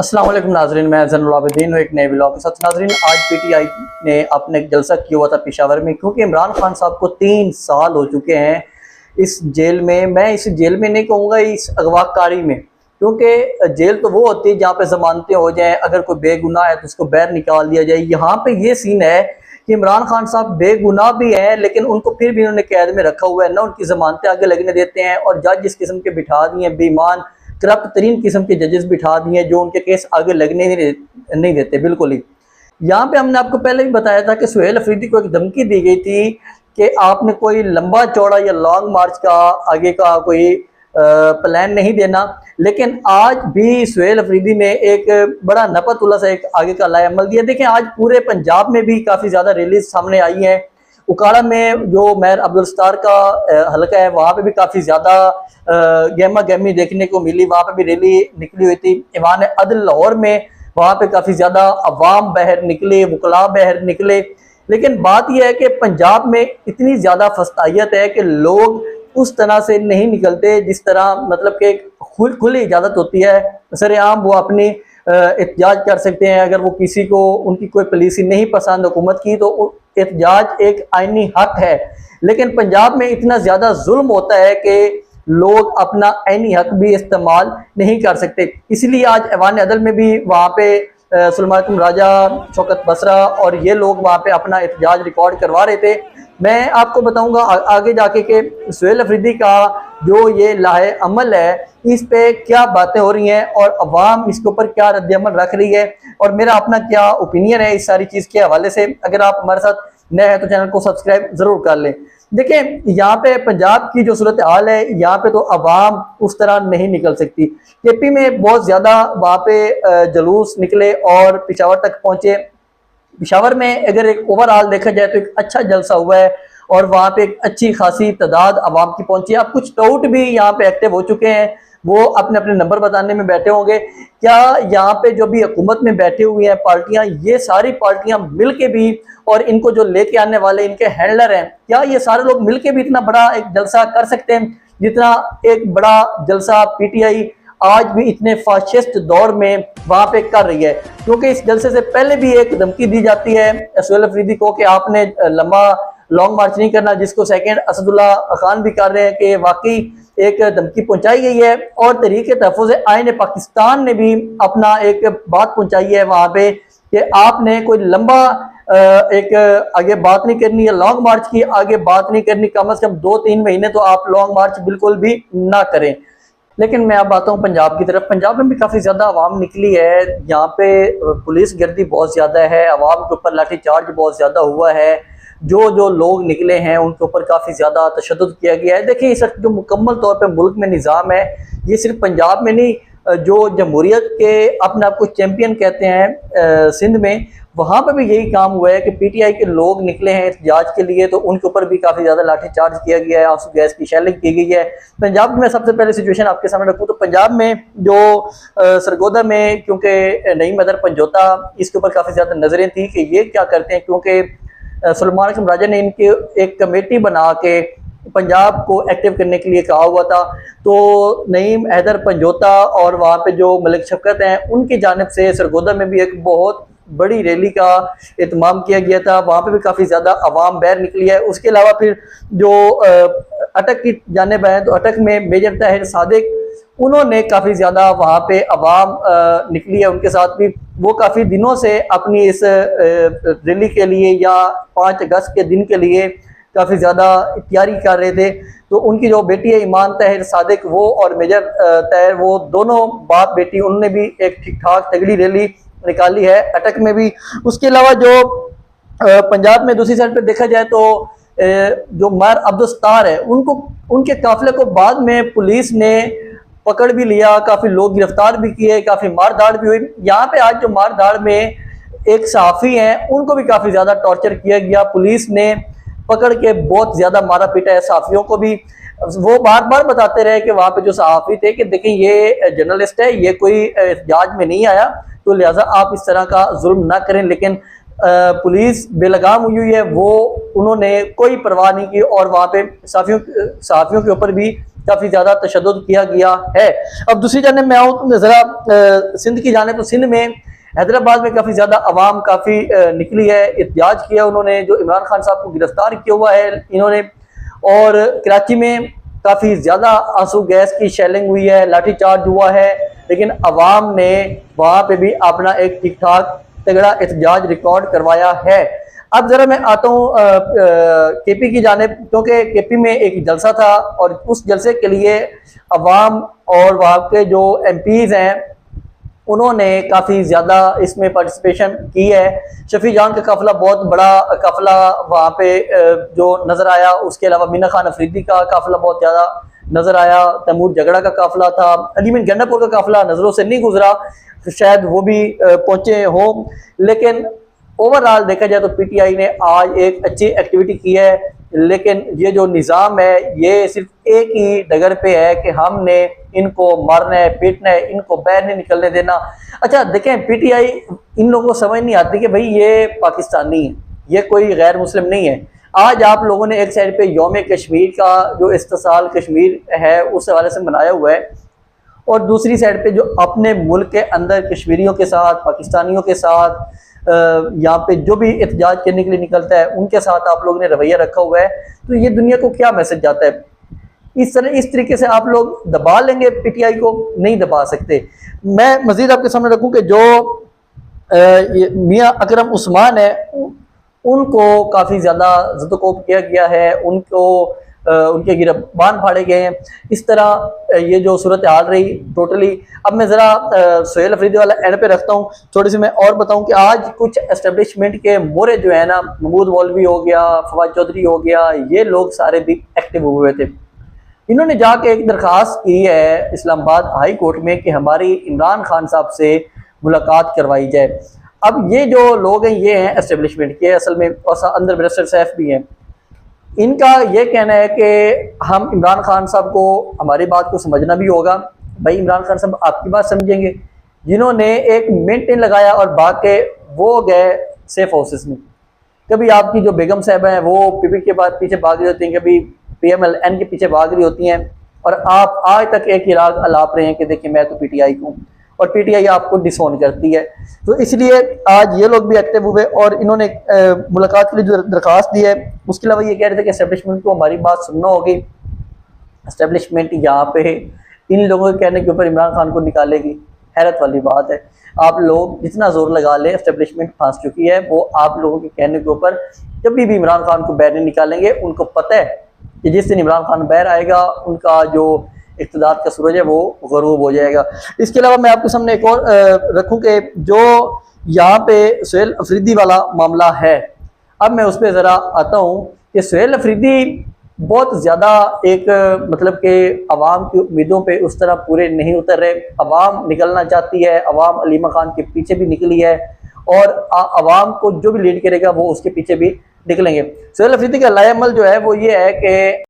अस्सलाम वालेकुम नाजरीन, मैं ज़ैनुल आबिदीन हूँ एक नए व्लॉग के साथ। नाजरीन, आज पीटीआई ने अपने एक जलसा किया हुआ था पेशावर में, क्योंकि इमरान खान साहब को 3 साल हो चुके हैं इस जेल में। मैं इस जेल में नहीं कहूँगा, इस अगवाकारी में, क्योंकि जेल तो वो होती है जहाँ पे जमानतें हो जाएँ, अगर कोई बेगुनाह है तो उसको बाहर निकाल दिया जाए। यहाँ पे ये सीन है कि इमरान खान साहब बेगुनाह भी हैं, लेकिन उनको फिर भी उन्होंने कैद में रखा हुआ है, ना उनकी जमानतें आगे लगने देते हैं, और जज इस किस्म के बिठा दिए हैं, बेईमान करप्ट तरीन किस्म के जजेस बिठा दिए जो उनके केस आगे लगने नहीं देते बिल्कुल ही। यहाँ पे हमने आपको पहले भी बताया था कि सुहेल अफरीदी को एक धमकी दी गई थी कि आपने कोई लंबा चौड़ा या लॉन्ग मार्च का आगे का कोई प्लान नहीं देना। लेकिन आज भी सुहेल अफरीदी ने एक बड़ा नपतुला सा एक आगे का लाए अमल दिया। देखें, आज पूरे पंजाब में भी काफ़ी ज़्यादा रैलीज सामने आई हैं। उकाड़ा में जो मेयर अब्दुल सत्तार का हलका है, वहाँ पे भी काफ़ी ज़्यादा गहमा गहमी देखने को मिली। वहाँ पे भी रैली निकली हुई थी। ईवान अदल लाहौर में, वहाँ पे काफ़ी ज़्यादा अवाम बाहर निकले, वकला बाहर निकले। लेकिन बात यह है कि पंजाब में इतनी ज़्यादा फस्तायत है कि लोग उस तरह से नहीं निकलते जिस तरह मतलब कि खुली इजाज़त होती है। सरेआम वो अपनी एहतजाज कर सकते हैं। अगर वो किसी को उनकी कोई पॉलिसी नहीं पसंद हुकूमत की, तो एहतजाज एक आईनी हक है। लेकिन पंजाब में इतना ज़्यादा जुल्म होता है कि लोग अपना आईनी हक भी इस्तेमाल नहीं कर सकते। इसलिए आज ऐवान अदल में भी वहाँ पे सुलेमान राजा, शौकत बसरा और ये लोग वहाँ पे अपना एहतजाज रिकॉर्ड करवा रहे थे। मैं आपको बताऊंगा आगे जाके कि सुहेल अफरीदी का जो ये लाहे अमल है, इस पे क्या बातें हो रही हैं और अवाम इसके ऊपर क्या रद्द-ए-अमल रख रही है, और मेरा अपना क्या ओपिनियन है इस सारी चीज़ के हवाले से। अगर आप हमारे साथ नए हैं तो चैनल को सब्सक्राइब ज़रूर कर लें। देखें, यहाँ पे पंजाब की जो सूरत हाल है, यहाँ पे तो अवाम उस तरह नहीं निकल सकती। केपी में बहुत ज़्यादा वहाँ पे जलूस निकले और पेशावर तक पहुँचे। पेशावर में अगर एक ओवरऑल देखा जाए तो एक अच्छा जलसा हुआ है और वहाँ पे एक अच्छी खासी तादाद आवाम की पहुंची है। अब कुछ टाउट भी यहाँ पे एक्टिव हो चुके हैं, वो अपने अपने नंबर बताने में बैठे होंगे। क्या यहाँ पे जो भी हुकूमत में बैठे हुए हैं पार्टियां, ये सारी पार्टियां मिल के भी, और इनको जो लेके आने वाले इनके हैंडलर हैं, क्या ये सारे लोग मिल के भी इतना बड़ा एक जलसा कर सकते हैं जितना एक बड़ा जलसा पीटीआई आज भी इतने फाशिस्ट दौर में वहां पे कर रही है? क्योंकि इस जलसे से पहले भी एक धमकी दी जाती है सुहेल अफरीदी को कि आपने लंबा लॉन्ग मार्च नहीं करना, जिसको सेकंड असदुल्ला खान भी कर रहे हैं कि वाकई एक धमकी पहुंचाई गई है। और तहरीक तहफ़्फ़ुज़ आईन पाकिस्तान ने भी अपना एक बात पहुंचाई है वहां पे कि आपने कोई लंबा एक आगे बात नहीं करनी है, लॉन्ग मार्च की आगे बात नहीं करनी, कम से कम 2-3 महीने तो आप लॉन्ग मार्च बिल्कुल भी ना करें। लेकिन मैं अब आता हूँ पंजाब की तरफ। पंजाब में भी काफ़ी ज़्यादा आवाम निकली है। यहाँ पे पुलिस गर्दी बहुत ज़्यादा है, आवाम के ऊपर लाठीचार्ज बहुत ज़्यादा हुआ है। जो लोग निकले हैं उनके ऊपर काफ़ी ज़्यादा तशद्दुद किया गया है। देखिए, इस वक्त जो मुकम्मल तौर पे मुल्क में निज़ाम है, ये सिर्फ पंजाब में नहीं, जो जमहूरियत के अपने आप को चैम्पियन कहते हैं सिंध में, वहाँ पर भी यही काम हुआ है कि पीटीआई के लोग निकले हैं एहतजाज के लिए, तो उनके ऊपर भी काफ़ी ज़्यादा लाठीचार्ज किया गया है, आंसू गैस की शेलिंग की गई है। पंजाब में सबसे पहले सिचुएशन आपके सामने रखूँ तो पंजाब में जो सरगोदा में, क्योंकि नईम अदर पंजोता, इसके ऊपर काफ़ी ज़्यादा नज़रें थी कि ये क्या करते हैं, क्योंकि सुलेमान राजा ने इनके एक कमेटी बना के पंजाब को एक्टिव करने के लिए कहा हुआ था। तो नईम हैदर पंजोता और वहाँ पे जो मलिक शफकत हैं, उनकी जानिब से सरगोदा में भी एक बहुत बड़ी रैली का एहतमाम किया गया था। वहाँ पे भी काफ़ी ज़्यादा आवाम बाहर निकली है। उसके अलावा फिर जो अटक की जानिब है, तो अटक में मेजर ताहिर सादिक, उन्होंने काफ़ी ज़्यादा वहाँ पे अवाम निकली है उनके साथ भी। वो काफ़ी दिनों से अपनी इस रैली के लिए या 5 अगस्त के दिन के लिए काफ़ी ज़्यादा तैयारी कर रहे थे। तो उनकी जो बेटी है ईमान ताहिर सादिक, वो और मेजर ताहिर, वो दोनों बाप बेटी, उन्होंने भी एक ठीक ठाक तगड़ी रैली निकाली है अटक में भी। उसके अलावा जो पंजाब में दूसरी साइड पे देखा जाए तो जो मेयर अब्दुल सत्तार है, उनके काफिले को बाद में पुलिस ने पकड़ भी लिया, काफ़ी लोग गिरफ्तार भी किए, काफ़ी मार धाड़ भी हुई। यहाँ पे आज जो मार धाड़ में एक सहाफ़ी हैं, उनको भी काफ़ी ज़्यादा टॉर्चर किया गया। पुलिस ने पकड़ के बहुत ज़्यादा मारा पीटा है सहाफ़ियों को भी। वो बार बार बताते रहे कि वहाँ पे जो सहाफ़ी थे कि देखिए, ये जर्नलिस्ट है, ये कोई एहतजाज में नहीं आया, तो लिहाजा आप इस तरह का जुल्म ना करें। लेकिन पुलिस बेलगाम हुई है, वो उन्होंने कोई परवाह नहीं की और वहाँ पे सहाफ़ियों के ऊपर भी काफ़ी ज़्यादा तशद्दुद किया गया है। अब दूसरी जानब मैं आऊँ ज़रा सिंध की जाने, तो सिंध में हैदराबाद में काफ़ी ज़्यादा आवाम काफ़ी निकली है, एहतजाज किया उन्होंने, जो इमरान खान साहब को गिरफ्तार किया हुआ है इन्होंने। और कराची में काफ़ी ज़्यादा आंसू गैस की शेलिंग हुई है, लाठीचार्ज हुआ है, लेकिन आवाम ने वहाँ पे भी अपना एक ठीक ठाक तगड़ा एहतजाज रिकॉर्ड करवाया है। अब ज़रा मैं आता हूँ केपी की जानिब, क्योंकि केपी में एक जलसा था और उस जलसे के लिए अवाम और वहाँ के जो एमपीज़ हैं उन्होंने काफ़ी ज़्यादा इसमें पार्टिसिपेशन की है। शफी जान का काफ़िला बहुत बड़ा काफ़िला वहाँ पे जो नज़र आया, उसके अलावा मीना खान अफरीदी का काफ़िला बहुत ज़्यादा नज़र आया, तैमूर झगड़ा का काफ़िला था, अलीमीन गंडापुर का काफ़िला नज़रों से नहीं गुजरा, शायद वो भी पहुँचे हों। लेकिन ओवरऑल देखा जाए तो पीटीआई ने आज एक अच्छी एक्टिविटी की है, लेकिन ये जो निज़ाम है ये सिर्फ एक ही डगर पे है कि हमने इनको मारना है, पीटना है, इनको बाहर नहीं निकलने देना। अच्छा देखें, पीटीआई इन लोगों को समझ नहीं आती कि भाई ये पाकिस्तानी है, ये कोई गैर मुस्लिम नहीं है। आज आप लोगों ने एक साइड पे यौम कश्मीर का जो इस्तिसाल कश्मीर है उस हवाले से मनाया हुआ है, और दूसरी साइड पे जो अपने मुल्क के अंदर कश्मीरियों के साथ, पाकिस्तानियों के साथ यहाँ पे जो भी एहतजाज करने के लिए निकलता है उनके साथ आप लोगों ने रवैया रखा हुआ है। तो ये दुनिया को क्या मैसेज जाता है? इस तरीके से आप लोग दबा लेंगे पीटीआई को? नहीं दबा सकते। मैं मजीद आपके सामने रखूं कि जो मियां अकरम उस्मान है उनको काफ़ी ज़्यादा ज़द-ओ-कोब किया गया है, उनको उनके गिरबान फाड़े गए हैं। इस तरह ये जो सूरत हाल रही टोटली। अब मैं ज़रा सोहेल अफरीदी वाला एंड पे रखता हूँ। थोड़ी सी मैं और बताऊँ कि आज कुछ एस्टेब्लिशमेंट के मोरे जो है ना, महमूद मौलवी हो गया, फवाद चौधरी हो गया, ये लोग सारे भी एक्टिव हुए थे। इन्होंने जाके एक दरख्वास्त की है इस्लामाबाद हाई कोर्ट में कि हमारी इमरान खान साहब से मुलाकात करवाई जाए। अब ये जो लोग हैं ये हैं एस्टेब्लिशमेंट के, असल में और अंदर बैरिस्टर सैफ भी हैं। इनका ये कहना है कि हम इमरान खान साहब को हमारी बात को समझना भी होगा। भाई इमरान खान साहब आपकी बात समझेंगे? जिन्होंने एक मेंटेन लगाया और भाग के वो गए सेफ हाउसेस में। कभी आपकी जो बेगम साहब हैं वो पीपी के बाद पीछे भाग रही होती हैं, कभी पीएमएलएन के पीछे भाग रही होती हैं, और आप आज तक एक ही राग अलाप रहे हैं कि देखिए मैं तो पीटीआई हूँ, और पीटीआई आपको डिसोन करती है। तो इसलिए आज ये लोग भी एक्टिव हुए और इन्होंने मुलाकात के लिए जो दरख्वास्त दी है, उसके अलावा ये कह रहे थे कि एस्टेब्लिशमेंट को हमारी बात सुनना होगी। एस्टेब्लिशमेंट यहाँ पे इन लोगों के कहने के ऊपर इमरान खान को निकालेगी, हैरत वाली बात है। आप लोग जितना जोर लगा ले, एस्टेब्लिशमेंट फंस चुकी है, वो आप लोगों के कहने के ऊपर कभी भी इमरान खान को बाहर नहीं निकालेंगे। उनको पता है कि जिस दिन इमरान खान बाहर आएगा उनका जो इक़्तिदार का सूरज है वो ग़रूब हो जाएगा। इसके अलावा मैं आपके सामने एक और रखूँ कि जो यहाँ पे सोहेल अफरीदी वाला मामला है, अब मैं उस पर ज़रा आता हूँ कि सोहेल अफरीदी बहुत ज़्यादा एक मतलब कि अवाम की उम्मीदों पे उस तरह पूरे नहीं उतर रहे। अवाम निकलना चाहती है, अवाम अलीमा खान के पीछे भी निकली है, और अवाम को जो भी लीड करेगा वो उसके पीछे भी निकलेंगे। सोहेल अफरीदी का लाएअमल जो है वो ये है कि